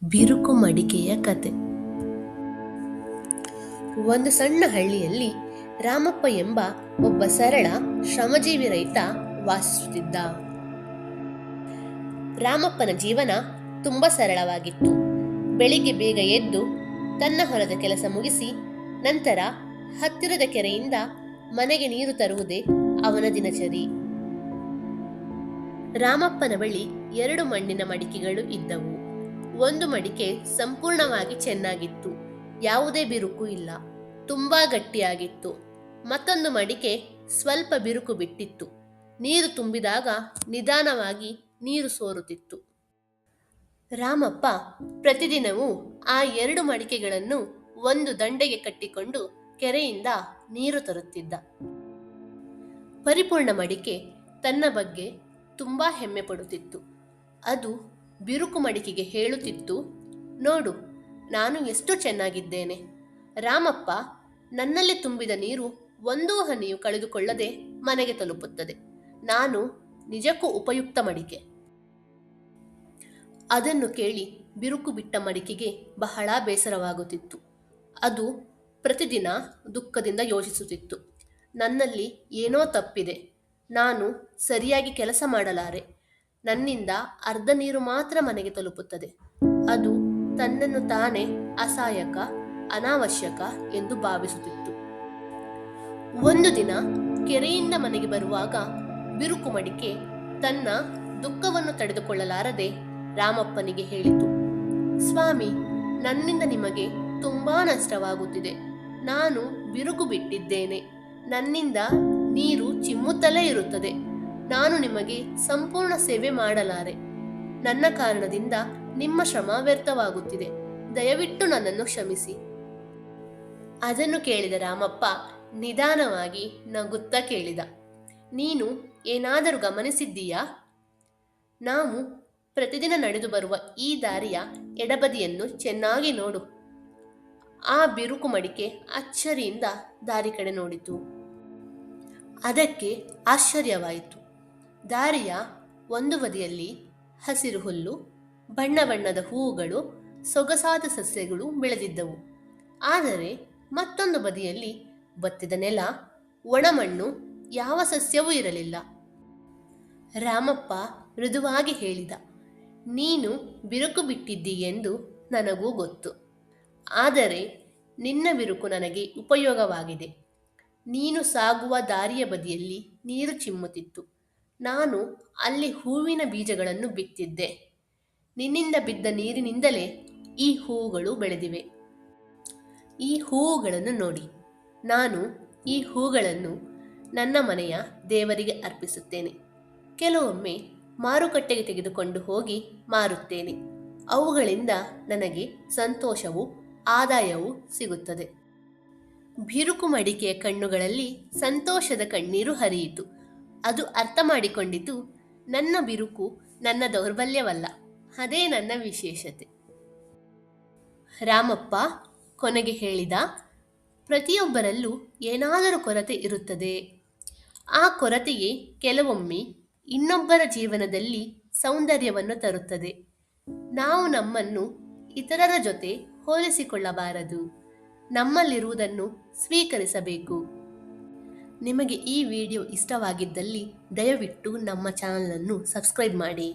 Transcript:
ಬಿರುಕು ಮಡಿಕೆಯ ಕತೆ. ಒಂದು ಸಣ್ಣ ಹಳ್ಳಿಯಲ್ಲಿ ರಾಮಪ್ಪ ಎಂಬ ಒಬ್ಬ ಸರಳ ಶ್ರಮಜೀವಿ ರೈತ ವಾಸಿಸುತ್ತಿದ್ದ. ರಾಮಪ್ಪನ ಜೀವನ ತುಂಬಾ ಸರಳವಾಗಿತ್ತು. ಬೆಳಿಗ್ಗೆ ಬೇಗ ಎದ್ದು ತನ್ನ ಹೊಲದ ಕೆಲಸ ಮುಗಿಸಿ ನಂತರ ಹತ್ತಿರದ ಕೆರೆಯಿಂದ ಮನೆಗೆ ನೀರು ತರುವುದೇ ಅವನ ದಿನಚರಿ. ರಾಮಪ್ಪನ ಬಳಿ 2 ಮಣ್ಣಿನ ಮಡಿಕೆಗಳು ಇದ್ದವು. ಒಂದು ಮಡಿಕೆ ಸಂಪೂರ್ಣವಾಗಿ ಚೆನ್ನಾಗಿತ್ತು, ಯಾವುದೇ ಬಿರುಕು ಇಲ್ಲ, ತುಂಬಾ ಗಟ್ಟಿಯಾಗಿತ್ತು. ಮತ್ತೊಂದು ಮಡಿಕೆ ಸ್ವಲ್ಪ ಬಿರುಕು ಬಿಟ್ಟಿತ್ತು. ನೀರು ತುಂಬಿದಾಗ ನಿಧಾನವಾಗಿ ನೀರು ಸೋರುತ್ತಿತ್ತು. ರಾಮಪ್ಪ ಪ್ರತಿದಿನವೂ ಆ 2 ಮಡಿಕೆಗಳನ್ನು ಒಂದು ದಂಡೆಗೆ ಕಟ್ಟಿಕೊಂಡು ಕೆರೆಯಿಂದ ನೀರು ತರುತ್ತಿದ್ದ. ಪರಿಪೂರ್ಣ ಮಡಿಕೆ ತನ್ನ ಬಗ್ಗೆ ತುಂಬಾ ಹೆಮ್ಮೆ ಪಡುತ್ತಿತ್ತು. ಅದು ಬಿರುಕು ಮಡಿಕೆಗೆ ಹೇಳುತ್ತಿತ್ತು, ನೋಡು, ನಾನು ಎಷ್ಟು ಚೆನ್ನಾಗಿದ್ದೇನೆ. ರಾಮಪ್ಪ, ನನ್ನಲ್ಲಿ ತುಂಬಿದ ನೀರು ಒಂದೂ ಹನಿಯು ಕಳೆದುಕೊಳ್ಳದೆ ಮನೆಗೆ ತಲುಪುತ್ತದೆ. ನಾನು ನಿಜಕ್ಕೂ ಉಪಯುಕ್ತ ಮಡಿಕೆ. ಅದನ್ನು ಕೇಳಿ ಬಿರುಕು ಬಿಟ್ಟ ಮಡಿಕೆಗೆ ಬಹಳ ಬೇಸರವಾಗುತ್ತಿತ್ತು. ಅದು ಪ್ರತಿದಿನ ದುಃಖದಿಂದ ಯೋಚಿಸುತ್ತಿತ್ತು, ನನ್ನಲ್ಲಿ ಏನೋ ತಪ್ಪಿದೆ. ನಾನು ಸರಿಯಾಗಿ ಕೆಲಸ ಮಾಡಲಾರೆ. ನನ್ನಿಂದ ಅರ್ಧ ನೀರು ಮಾತ್ರ ಮನೆಗೆ ತಲುಪುತ್ತದೆ. ಅದು ತನ್ನನ್ನು ತಾನೇ ಅಸಹಾಯಕ, ಅನಾವಶ್ಯಕ ಎಂದು ಭಾವಿಸುತ್ತಿತ್ತು. ಒಂದು ದಿನ ಕೆರೆಯಿಂದ ಮನೆಗೆ ಬರುವಾಗ ಬಿರುಕು ಮಡಿಕೆ ತನ್ನ ದುಃಖವನ್ನು ತಡೆದುಕೊಳ್ಳಲಾರದೆ ರಾಮಪ್ಪನಿಗೆ ಹೇಳಿತು, ಸ್ವಾಮಿ, ನನ್ನಿಂದ ನಿಮಗೆ ತುಂಬಾ ನಷ್ಟವಾಗುತ್ತಿದೆ. ನಾನು ಬಿರುಕು ಬಿಟ್ಟಿದ್ದೇನೆ. ನನ್ನಿಂದ ನೀರು ಚಿಮ್ಮುತ್ತಲೇ ಇರುತ್ತದೆ. ನಾನು ನಿಮಗೆ ಸಂಪೂರ್ಣ ಸೇವೆ ಮಾಡಲಾರೆ. ನನ್ನ ಕಾರಣದಿಂದ ನಿಮ್ಮ ಶ್ರಮ ವ್ಯರ್ಥವಾಗುತ್ತಿದೆ. ದಯವಿಟ್ಟು ನನ್ನನ್ನು ಕ್ಷಮಿಸಿ. ಅದನ್ನು ಕೇಳಿದ ರಾಮಪ್ಪ ನಿಧಾನವಾಗಿ ನಗುತ್ತಾ ಕೇಳಿದ, ನೀನು ಏನಾದರೂ ಗಮನಿಸಿದ್ದೀಯಾ? ನಾವು ಪ್ರತಿದಿನ ನಡೆದು ಬರುವ ಈ ದಾರಿಯ ಎಡಬದಿಯನ್ನು ಚೆನ್ನಾಗಿ ನೋಡು. ಆ ಬಿರುಕು ಮಡಿಕೆ ಅಚ್ಚರಿಯಿಂದ ದಾರಿ ಕಡೆ ನೋಡಿತು. ಅದಕ್ಕೆ ಆಶ್ಚರ್ಯವಾಯಿತು. ದಾರಿಯ ಒಂದು ಬದಿಯಲ್ಲಿ ಹಸಿರು ಹುಲ್ಲು, ಬಣ್ಣ ಬಣ್ಣದ ಹೂವುಗಳು, ಸೊಗಸಾದ ಸಸ್ಯಗಳು ಬೆಳೆದಿದ್ದವು. ಆದರೆ ಮತ್ತೊಂದು ಬದಿಯಲ್ಲಿ ಬತ್ತಿದ ನೆಲ, ಒಣಮಣ್ಣು, ಯಾವ ಸಸ್ಯವೂ ಇರಲಿಲ್ಲ. ರಾಮಪ್ಪ ಮೃದುವಾಗಿ ಹೇಳಿದ, ನೀನು ಬಿರುಕು ಬಿಟ್ಟಿದ್ದೀ ಎಂದು ನನಗೂ ಗೊತ್ತು. ಆದರೆ ನಿನ್ನ ಬಿರುಕು ನನಗೆ ಉಪಯೋಗವಾಗಿದೆ. ನೀನು ಸಾಗುವ ದಾರಿಯ ಬದಿಯಲ್ಲಿ ನೀರು ಚಿಮ್ಮುತ್ತಿತ್ತು. ನಾನು ಅಲ್ಲಿ ಹೂವಿನ ಬೀಜಗಳನ್ನು ಬಿತ್ತಿದ್ದೆ. ನಿನ್ನಿಂದ ಬಿದ್ದ ನೀರಿನಿಂದಲೇ ಈ ಹೂವುಗಳು ಬೆಳೆದಿವೆ. ಈ ಹೂವುಗಳನ್ನು ನೋಡಿ. ನಾನು ಈ ಹೂಗಳನ್ನು ನನ್ನ ಮನೆಯ ದೇವರಿಗೆ ಅರ್ಪಿಸುತ್ತೇನೆ. ಕೆಲವೊಮ್ಮೆ ಮಾರುಕಟ್ಟೆಗೆ ತೆಗೆದುಕೊಂಡು ಹೋಗಿ ಮಾರುತ್ತೇನೆ. ಅವುಗಳಿಂದ ನನಗೆ ಸಂತೋಷವೂ ಆದಾಯವೂ ಸಿಗುತ್ತದೆ. ಬಿರುಕು ಮಡಿಕೆಯ ಕಣ್ಣುಗಳಲ್ಲಿ ಸಂತೋಷದ ಕಣ್ಣೀರು ಹರಿಯಿತು. ಅದು ಅರ್ಥ ಮಾಡಿಕೊಂಡಿತು, ನನ್ನ ಬಿರುಕು ನನ್ನ ದೌರ್ಬಲ್ಯವಲ್ಲ, ಅದೇ ನನ್ನ ವಿಶೇಷತೆ. ರಾಮಪ್ಪ ಕೊನೆಗೆ ಹೇಳಿದ, ಪ್ರತಿಯೊಬ್ಬರಲ್ಲೂ ಏನಾದರೂ ಕೊರತೆ ಇರುತ್ತದೆ. ಆ ಕೊರತೆಯೇ ಕೆಲವೊಮ್ಮೆ ಇನ್ನೊಬ್ಬರ ಜೀವನದಲ್ಲಿ ಸೌಂದರ್ಯವನ್ನು ತರುತ್ತದೆ. ನಾವು ನಮ್ಮನ್ನು ಇತರರ ಜೊತೆ ಹೋಲಿಸಿಕೊಳ್ಳಬಾರದು. ನಮ್ಮಲ್ಲಿರುವುದನ್ನು ಸ್ವೀಕರಿಸಬೇಕು. ನಿಮಗೆ ಈ ವಿಡಿಯೋ ಇಷ್ಟವಾಗಿದ್ದಲ್ಲಿ ದಯವಿಟ್ಟು ನಮ್ಮ ಚಾನಲನ್ನು ಸಬ್ಸ್ಕ್ರೈಬ್ ಮಾಡಿ.